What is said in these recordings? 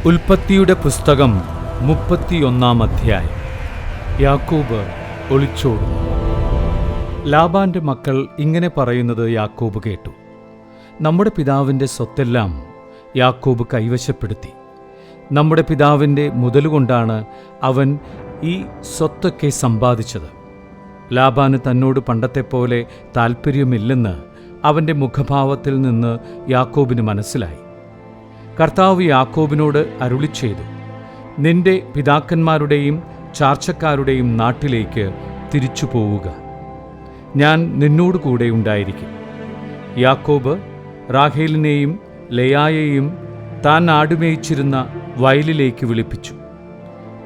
ഉൽപ്പത്തിയുടെ പുസ്തകം 31 അധ്യായം. യാക്കോബ് ഒളിച്ചോടുന്നു. ലാബാന്റെ മക്കൾ ഇങ്ങനെ പറയുന്നത് യാക്കോബ് കേട്ടു. നമ്മുടെ പിതാവിൻ്റെ സ്വത്തെല്ലാം യാക്കോബ് കൈവശപ്പെടുത്തി. നമ്മുടെ പിതാവിൻ്റെ മുതലുകൊണ്ടാണ് അവൻ ഈ സ്വത്തൊക്കെ സമ്പാദിച്ചത്. ലാബാന് തന്നോട് പണ്ടത്തെപ്പോലെ താൽപ്പര്യമില്ലെന്ന് അവൻ്റെ മുഖഭാവത്തിൽ നിന്ന് യാക്കോബിന് മനസ്സിലായി. കർത്താവ് യാക്കോബിനോട് അരുളിച്ചെയ്തു, നിന്റെ പിതാക്കന്മാരുടെയും ചാർച്ചക്കാരുടെയും നാട്ടിലേക്ക് തിരിച്ചു പോവുക. ഞാൻ നിന്നോട് കൂടെ ഉണ്ടായിരിക്കും. യാക്കോബ് റാഹേലിനെയും ലെയായെയും താൻ ആടുമേയിച്ചിരുന്ന വയലിലേക്ക് വിളിപ്പിച്ചു.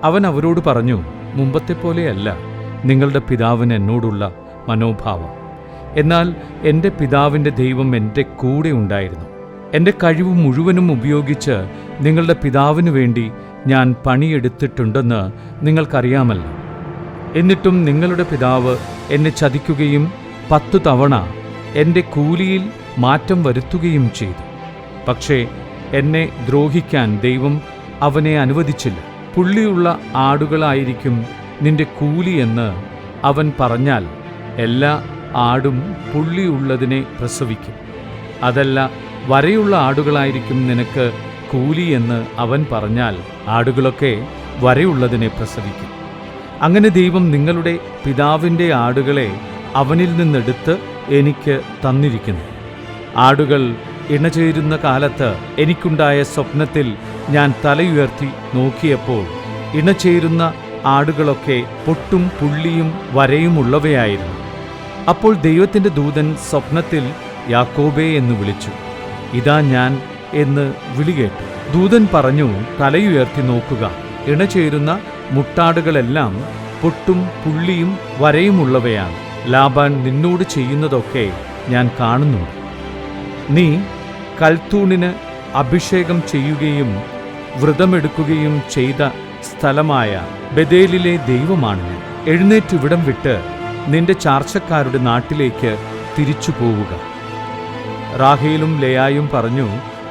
അവൻ അവരോട് പറഞ്ഞു, മുമ്പത്തെപ്പോലെയല്ല നിങ്ങളുടെ പിതാവിന് എന്നോടുള്ള മനോഭാവം. എന്നാൽ എൻ്റെ പിതാവിൻ്റെ ദൈവം എൻ്റെ കൂടെ ഉണ്ടായിരുന്നു. എൻ്റെ കഴിവ് മുഴുവനും ഉപയോഗിച്ച് നിങ്ങളുടെ പിതാവിനു വേണ്ടി ഞാൻ പണിയെടുത്തിട്ടുണ്ടെന്ന് നിങ്ങൾക്കറിയാമല്ലോ. എന്നിട്ടും നിങ്ങളുടെ പിതാവ് എന്നെ ചതിക്കുകയും 10 തവണ എൻ്റെ കൂലിയിൽ മാറ്റം വരുത്തുകയും ചെയ്തു. പക്ഷേ എന്നെ ദ്രോഹിക്കാൻ ദൈവം അവനെ അനുവദിച്ചില്ല. പുള്ളിയുള്ള ആടുകളായിരിക്കും നിന്റെ കൂലിയെന്ന് അവൻ പറഞ്ഞാൽ എല്ലാ ആടും പുള്ളിയുള്ളതിനെ പ്രസവിക്കും. അതല്ല, വരയുള്ള ആടുകളായിരിക്കും നിനക്ക് കൂലിയെന്ന് അവൻ പറഞ്ഞാൽ ആടുകളൊക്കെ വരയുള്ളതിനെ പ്രസവിക്കും. അങ്ങനെ ദൈവം നിങ്ങളുടെ പിതാവിൻ്റെ ആടുകളെ അവനിൽ നിന്നെടുത്ത് എനിക്ക് തന്നിരിക്കുന്നു. ആടുകൾ ഇണചേരുന്ന കാലത്ത് എനിക്കുണ്ടായ സ്വപ്നത്തിൽ ഞാൻ തലയുയർത്തി നോക്കിയപ്പോൾ ഇണചേരുന്ന ആടുകളൊക്കെ പൊട്ടും പുള്ളിയും വരയുമുള്ളവയായിരുന്നു. അപ്പോൾ ദൈവത്തിൻ്റെ ദൂതൻ സ്വപ്നത്തിൽ യാക്കോബേ എന്ന് വിളിച്ചു. ഇതാ ഞാൻ എന്ന് വിളികേട്ടു. ദൂതൻ പറഞ്ഞു, തലയുയർത്തി നോക്കുക, ഇണചേരുന്ന മുട്ടാടുകളെല്ലാം പൊട്ടും പുള്ളിയും വരയുമുള്ളവയാണ്. ലാബാൻ നിന്നോട് ചെയ്യുന്നതൊക്കെ ഞാൻ കാണുന്നുണ്ട്. നീ കൽത്തൂണിന് അഭിഷേകം ചെയ്യുകയും വ്രതമെടുക്കുകയും ചെയ്ത സ്ഥലമായ ബേഥേലിലെ ദൈവമാണ് ഞാൻ. എഴുന്നേറ്റ് ഇവിടം വിട്ട് നിന്റെ ചാർച്ചക്കാരുടെ നാട്ടിലേക്ക് തിരിച്ചു പോവുക. റാഹേലും ലെയായും പറഞ്ഞു,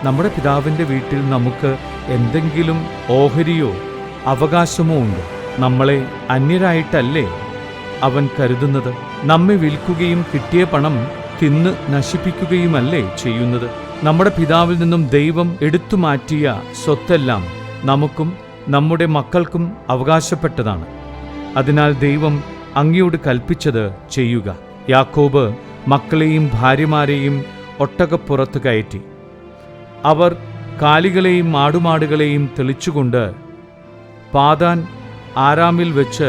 നമ്മുടെ പിതാവിൻ്റെ വീട്ടിൽ നമുക്ക് എന്തെങ്കിലും ഓഹരിയോ അവകാശമോ ഉണ്ട്. നമ്മളെ അന്യരായിട്ടല്ലേ അവൻ കരുതുന്നത്? നമ്മെ വിൽക്കുകയും കിട്ടിയ പണം തിന്ന് നശിപ്പിക്കുകയുമല്ലേ ചെയ്യുന്നത്? നമ്മുടെ പിതാവിൽ നിന്നും ദൈവം എടുത്തുമാറ്റിയ സ്വത്തെല്ലാം നമുക്കും നമ്മുടെ മക്കൾക്കും അവകാശപ്പെട്ടതാണ്. അതിനാൽ ദൈവം അങ്ങയോട് കൽപ്പിച്ചത് ചെയ്യുക. യാക്കോബ് മക്കളെയും ഭാര്യമാരെയും ഒട്ടകപ്പുറത്ത് കയറ്റി. അവർ കാലികളെയും ആടുമാടുകളെയും തെളിച്ചുകൊണ്ട് പാദാൻ ആരാമിൽ വെച്ച്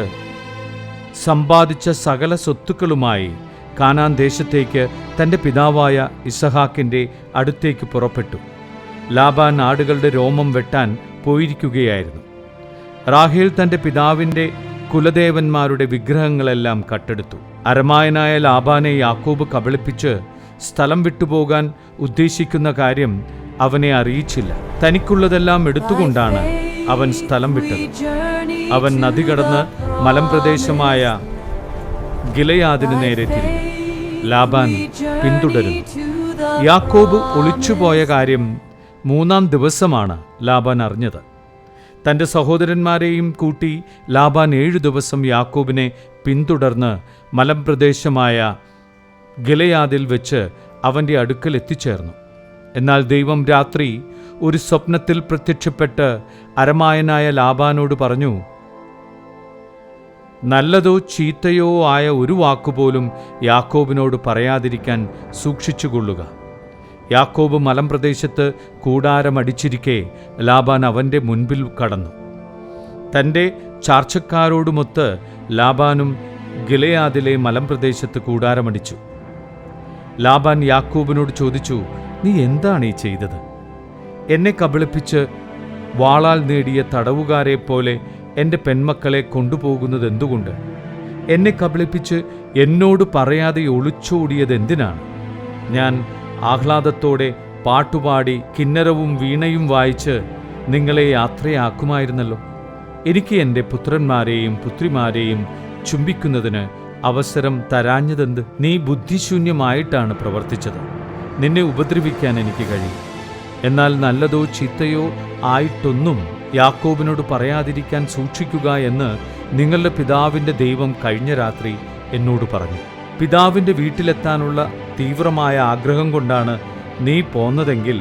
സമ്പാദിച്ച സകല സ്വത്തുക്കളുമായി കാനാൻ ദേശത്തേക്ക് തൻ്റെ പിതാവായ ഇസഹാക്കിൻ്റെ അടുത്തേക്ക് പുറപ്പെട്ടു. ലാബാൻ ആടുകളുടെ രോമം വെട്ടാൻ പോയിരിക്കുകയായിരുന്നു. റാഹേൽ തൻ്റെ പിതാവിൻ്റെ കുലദേവന്മാരുടെ വിഗ്രഹങ്ങളെല്ലാം കട്ടെടുത്തു. അരമായനായ ലാബാനെ യാക്കോബ് കബളിപ്പിച്ച് സ്ഥലം വിട്ടുപോകാൻ ഉദ്ദേശിക്കുന്ന കാര്യം അവനെ അറിയിച്ചില്ല. തനിക്കുള്ളതെല്ലാം എടുത്തുകൊണ്ടാണ് അവൻ സ്ഥലം വിട്ടത്. അവൻ നദി കടന്ന് മലമ്പ്രദേശമായ ഗിലെയാദിന് നേരെ തിരിഞ്ഞു. ലാബാൻ പിന്തുടരുന്നു. യാക്കോബ് ഒളിച്ചുപോയ കാര്യം 3-ാം ദിവസമാണ് ലാബാൻ അറിഞ്ഞത്. തൻ്റെ സഹോദരന്മാരെയും കൂട്ടി ലാബാൻ 7 ദിവസം യാക്കോബിനെ പിന്തുടർന്ന് മലമ്പ്രദേശമായ ഗിലെയാദിൽ വെച്ച് അവൻ്റെ അടുക്കൽ എത്തിച്ചേർന്നു. എന്നാൽ ദൈവം രാത്രി ഒരു സ്വപ്നത്തിൽ പ്രത്യക്ഷപ്പെട്ട് അരമായനായ ലാബാനോട് പറഞ്ഞു, നല്ലതോ ചീത്തയോ ആയ ഒരു വാക്കുപോലും യാക്കോബിനോട് പറയാതിരിക്കാൻ സൂക്ഷിച്ചുകൊള്ളുക. യാക്കോബ് മലമ്പ്രദേശത്ത് കൂടാരമടിച്ചിരിക്കെ ലാബാൻ അവൻ്റെ മുൻപിൽ കടന്നു. തൻ്റെ ചാർച്ചക്കാരോടുമൊത്ത് ലാബാനും ഗിലെയാദിലെ മലമ്പ്രദേശത്ത് കൂടാരമടിച്ചു. ലാബാൻ യാക്കോബിനോട് ചോദിച്ചു, നീ എന്താണ് ഈ ചെയ്തത്? എന്നെ കബളിപ്പിച്ച് വാളാൽ നേടിയ തടവുകാരെ പോലെ എൻ്റെ പെൺമക്കളെ കൊണ്ടുപോകുന്നത് എന്തുകൊണ്ട്? എന്നെ കബളിപ്പിച്ച് എന്നോട് പറയാതെ ഒളിച്ചോടിയതെന്തിനാണ്? ഞാൻ ആഹ്ലാദത്തോടെ പാട്ടുപാടി കിന്നരവും വീണയും വായിച്ച് നിങ്ങളെ യാത്രയാക്കുമായിരുന്നല്ലോ. എനിക്ക് എൻ്റെ പുത്രന്മാരെയും പുത്രിമാരെയും ചുംബിക്കുന്നതിന് അവസരം തരാഞ്ഞതെന്ത്? നീ ബുദ്ധിശൂന്യമായിട്ടാണ് പ്രവർത്തിച്ചത്. നിന്നെ ഉപദ്രവിക്കാൻ എനിക്ക് കഴിയും. എന്നാൽ നല്ലതോ ചീത്തയോ ആയിട്ടൊന്നും യാക്കോബിനോട് പറയാതിരിക്കാൻ സൂക്ഷിക്കുക എന്ന് നിങ്ങളുടെ പിതാവിൻ്റെ ദൈവം കഴിഞ്ഞ രാത്രി എന്നോട് പറഞ്ഞു. പിതാവിൻ്റെ വീട്ടിലെത്താനുള്ള തീവ്രമായ ആഗ്രഹം കൊണ്ടാണ് നീ പോന്നതെങ്കിൽ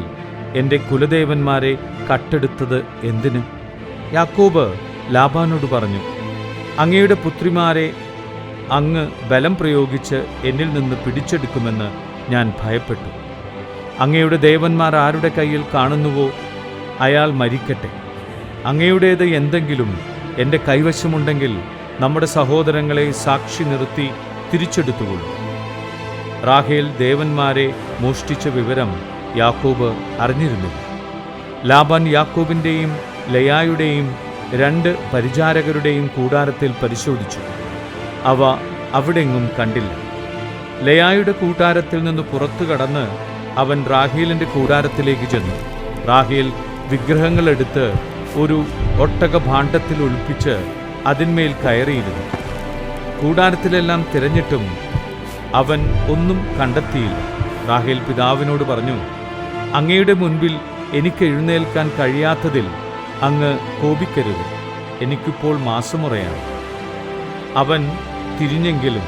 എൻ്റെ കുലദേവന്മാരെ കട്ടെടുത്തത് എന്തിന്? യാക്കോബ് ലാബാനോട് പറഞ്ഞു, അങ്ങയുടെ പുത്രിമാരെ അങ്ങ് ബലം പ്രയോഗിച്ച് എന്നിൽ നിന്ന് പിടിച്ചെടുക്കുമെന്ന് ഞാൻ ഭയപ്പെട്ടു. അങ്ങയുടെ ദേവന്മാർ ആരുടെ കയ്യിൽ കാണുന്നുവോ അയാൾ മരിക്കട്ടെ. അങ്ങയുടേത് എന്തെങ്കിലും എൻ്റെ കൈവശമുണ്ടെങ്കിൽ നമ്മുടെ സഹോദരങ്ങളെ സാക്ഷി നിർത്തി തിരിച്ചെടുത്തുകൊള്ളു. റാഹേൽ ദേവന്മാരെ മോഷ്ടിച്ച വിവരം യാക്കോബ് അറിഞ്ഞിരുന്നില്ല. ലാബാൻ യാക്കോബിൻ്റെയും ലയായുടെയും 2 പരിചാരകരുടെയും കൂടാരത്തിൽ പരിശോധിച്ചു. അവ അവിടെങ്ങും കണ്ടില്ല. ലയായുടെ കൂടാരത്തിൽ നിന്ന് പുറത്തു കടന്ന് അവൻ റാഹേലിൻ്റെ കൂടാരത്തിലേക്ക് ചെന്നു. റാഹേൽ വിഗ്രഹങ്ങളെടുത്ത് ഒരു ഒട്ടകഭാണ്ഡത്തിൽ ഒളിപ്പിച്ച് അതിന്മേൽ കയറിയിരുന്നു. കൂടാരത്തിലെല്ലാം തിരഞ്ഞിട്ടും അവൻ ഒന്നും കണ്ടെത്തിയില്ല. റാഹേൽ പിതാവിനോട് പറഞ്ഞു, അങ്ങയുടെ മുൻപിൽ എനിക്ക് എഴുന്നേൽക്കാൻ കഴിയാത്തതിൽ അങ്ങ് കോപിക്കരുത്. എനിക്കിപ്പോൾ മാസമുറയാണ്. അവൻ തിരിഞ്ഞെങ്കിലും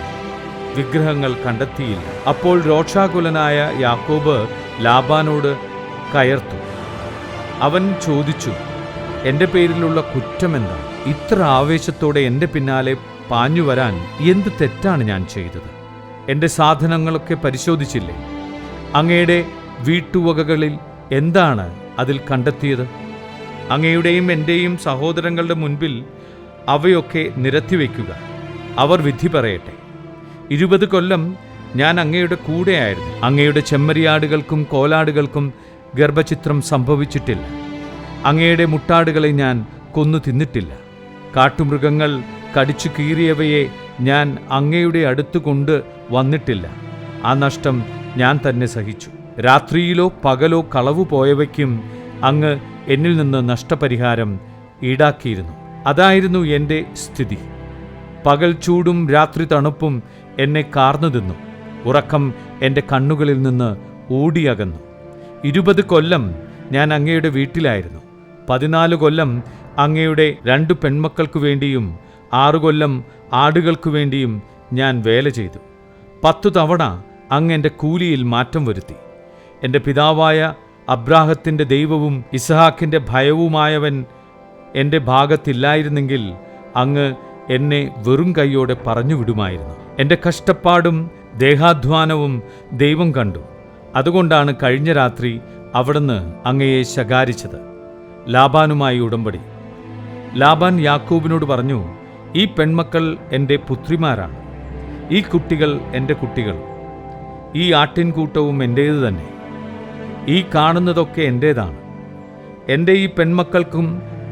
വിഗ്രഹങ്ങൾ കണ്ടെത്തിയില്ല. അപ്പോൾ രോഷാകുലനായ യാക്കോബ് ലാബാനോട് കയർത്തു. അവൻ ചോദിച്ചു, എൻ്റെ പേരിലുള്ള കുറ്റമെന്താ? ഇത്ര ആവേശത്തോടെ എൻ്റെ പിന്നാലെ പാഞ്ഞു വരാൻ എന്ത് തെറ്റാണ് ഞാൻ ചെയ്തത്? എൻ്റെ സാധനങ്ങളൊക്കെ പരിശോധിച്ചില്ലേ? അങ്ങയുടെ വീട്ടുവകകളിൽ എന്താണ് അതിൽ കണ്ടെത്തിയത്? അങ്ങയുടെയും എൻ്റെയും സഹോദരങ്ങളുടെ മുൻപിൽ അവയൊക്കെ നിരത്തിവെക്കുക. അവർ വിധി പറയട്ടെ. 20 കൊല്ലം ഞാൻ അങ്ങയുടെ കൂടെയായിരുന്നു. അങ്ങയുടെ ചെമ്മരിയാടുകൾക്കും കോലാടുകൾക്കും ഗർഭചിത്രം സംഭവിച്ചിട്ടില്ല. അങ്ങയുടെ മുട്ടാടുകളെ ഞാൻ കൊന്നു തിന്നിട്ടില്ല. കാട്ടുമൃഗങ്ങൾ കടിച്ചു കീറിയവയെ ഞാൻ അങ്ങയുടെ അടുത്ത് കൊണ്ട് വന്നിട്ടില്ല. ആ നഷ്ടം ഞാൻ തന്നെ സഹിച്ചു. രാത്രിയിലോ പകലോ കളവു പോയവയ്ക്കും അങ്ങ് എന്നിൽ നിന്ന് നഷ്ടപരിഹാരം ഈടാക്കിയിരുന്നു. അതായിരുന്നു എൻ്റെ സ്ഥിതി. പകൽ ചൂടും രാത്രി തണുപ്പും എന്നെ കാർന്നു തിന്നു. ഉറക്കം എൻ്റെ കണ്ണുകളിൽ നിന്ന് ഓടിയകന്നു. 20 കൊല്ലം ഞാൻ അങ്ങയുടെ വീട്ടിലായിരുന്നു. 14 കൊല്ലം അങ്ങയുടെ 2 പെൺമക്കൾക്കു വേണ്ടിയും 6 കൊല്ലം ആടുകൾക്കു വേണ്ടിയും ഞാൻ വേല ചെയ്തു. 10 തവണ അങ്ങ് എൻ്റെ കൂലിയിൽ മാറ്റം വരുത്തി. എൻ്റെ പിതാവായ അബ്രാഹത്തിൻ്റെ ദൈവവും ഇസഹാക്കിൻ്റെ ഭയവുമായവൻ എൻ്റെ ഭാഗത്തില്ലായിരുന്നെങ്കിൽ അങ്ങ് എന്നെ വെറും കൈയോടെ പറഞ്ഞുവിടുമായിരുന്നു. എൻ്റെ കഷ്ടപ്പാടും ദേഹാധ്വാനവും ദൈവം കണ്ടു. അതുകൊണ്ടാണ് കഴിഞ്ഞ രാത്രി അവിടുന്ന് അങ്ങയെ ശകാരിച്ചത്. ലാബാനുമായി ഉടമ്പടി. ലാബാൻ യാക്കോബിനോട് പറഞ്ഞു, ഈ പെൺമക്കൾ എൻ്റെ പുത്രിമാരാണ്. ഈ കുട്ടികൾ എൻ്റെ കുട്ടികൾ. ഈ ആട്ടിൻകൂട്ടവും എൻ്റേത് തന്നെ. ഈ കാണുന്നതൊക്കെ എൻ്റേതാണ്. എൻ്റെ ഈ പെൺമക്കൾക്കും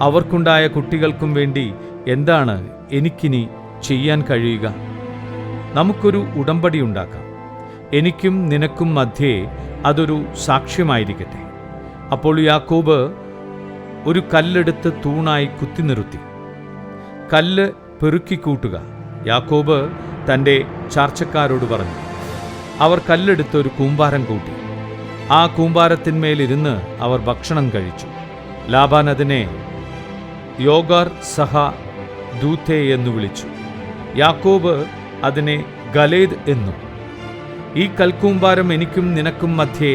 അവർക്കുണ്ടായ കുട്ടികൾക്കും വേണ്ടി എന്താണ് എനിക്കിനി ചെയ്യാൻ കഴിയുക? നമുക്കൊരു ഉടമ്പടി ഉണ്ടാക്കാം. എനിക്കും നിനക്കും മധ്യേ അതൊരു സാക്ഷ്യമായിരിക്കട്ടെ. അപ്പോൾ യാക്കോബ് ഒരു കല്ലെടുത്ത് തൂണായി കുത്തി നിർത്തി. കല്ല് പെറുക്കിക്കൂട്ടുക. യാക്കോബ് തൻ്റെ ചാർച്ചക്കാരോട് പറഞ്ഞു. അവർ കല്ലെടുത്ത് ഒരു കൂമ്പാരം കൂട്ടി. ആ കൂമ്പാരത്തിന്മേലിരുന്ന് അവർ ഭക്ഷണം കഴിച്ചു. ലാബാൻ അതിനെ യോഗാർ സഹ ദൂത്തെ എന്നു വിളിച്ചു. യാക്കോബ് അതിനെ ഗലേദ് എന്നും. ഈ കൽക്കൂമ്പാരം എനിക്കും നിനക്കും മധ്യേ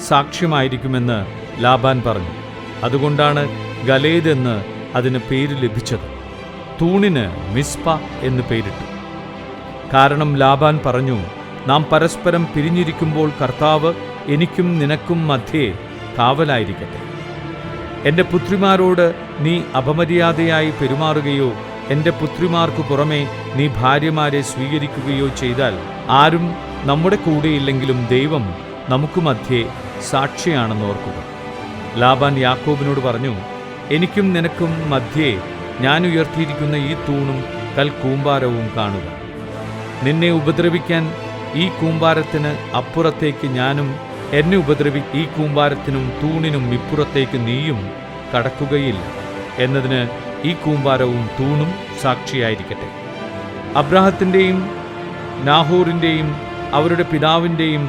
സാക്ഷ്യമായിരിക്കുമെന്ന് ലാബാൻ പറഞ്ഞു. അതുകൊണ്ടാണ് ഗലേദ് എന്ന് അതിന് പേര് ലഭിച്ചത്. തൂണിന് മിസ്പ എന്ന് പേരിട്ടു. കാരണം ലാബാൻ പറഞ്ഞു, നാം പരസ്പരം പിരിഞ്ഞിരിക്കുമ്പോൾ കർത്താവ് എനിക്കും നിനക്കും മധ്യേ കാവലായിരിക്കട്ടെ. എൻ്റെ പുത്രിമാരോട് നീ അപമര്യാദയായി പെരുമാറുകയോ എൻ്റെ പുത്രിമാർക്കു പുറമെ നീ ഭാര്യമാരെ സ്വീകരിക്കുകയോ ചെയ്താൽ ആരും നമ്മുടെ കൂടെയില്ലെങ്കിലും ദൈവം നമുക്ക് മധ്യേ സാക്ഷിയാണെന്ന് ഓർക്കുക. ലാബാൻ യാക്കോബിനോട് പറഞ്ഞു, എനിക്കും നിനക്കും മധ്യേ ഞാൻ ഉയർത്തിയിരിക്കുന്ന ഈ തൂണും കൽക്കൂമ്പാരവും കാണുക. നിന്നെ ഉപദ്രവിക്കാൻ ഈ കൂമ്പാരത്തിന് അപ്പുറത്തേക്ക് ഞാനും, എന്നെ ഈ കൂമ്പാരത്തിനും തൂണിനും ഇപ്പുറത്തേക്ക് നീയും കടക്കുകയില്ല എന്നതിന് ഈ കൂമ്പാരവും തൂണും സാക്ഷിയായിരിക്കട്ടെ. അബ്രാഹത്തിൻ്റെയും നാഹോറിൻ്റെയും അവരുടെ പിതാവിൻ്റെയും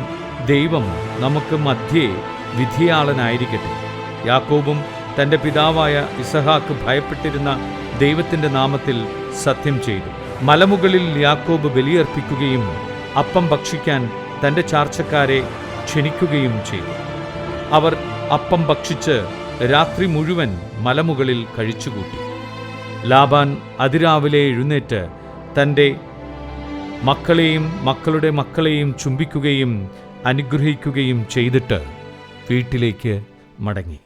ദൈവം നമുക്ക് മധ്യേ വിധിയാളനായിരിക്കട്ടെ. യാക്കോബും തന്റെ പിതാവായ ഇസഹാക്ക് ഭയപ്പെട്ടിരുന്ന ദൈവത്തിന്റെ നാമത്തിൽ സത്യം ചെയ്തു. മലമുകളിൽ യാക്കോബ് ബലിയർപ്പിക്കുകയും അപ്പം ഭക്ഷിക്കാൻ തന്റെ ചാർച്ചക്കാരെ ക്ഷണിക്കുകയും ചെയ്തു. അവർ അപ്പം ഭക്ഷിച്ച് രാത്രി മുഴുവൻ മലമുകളിൽ കഴിച്ചുകൂട്ടി. ലാബാൻ അതിരാവിലെ എഴുന്നേറ്റ് തന്റെ മക്കളെയും മക്കളുടെ മക്കളെയും ചുംബിക്കുകയും അനുഗ്രഹിക്കുകയും ചെയ്തിട്ട് വീട്ടിലേക്ക് മടങ്ങി.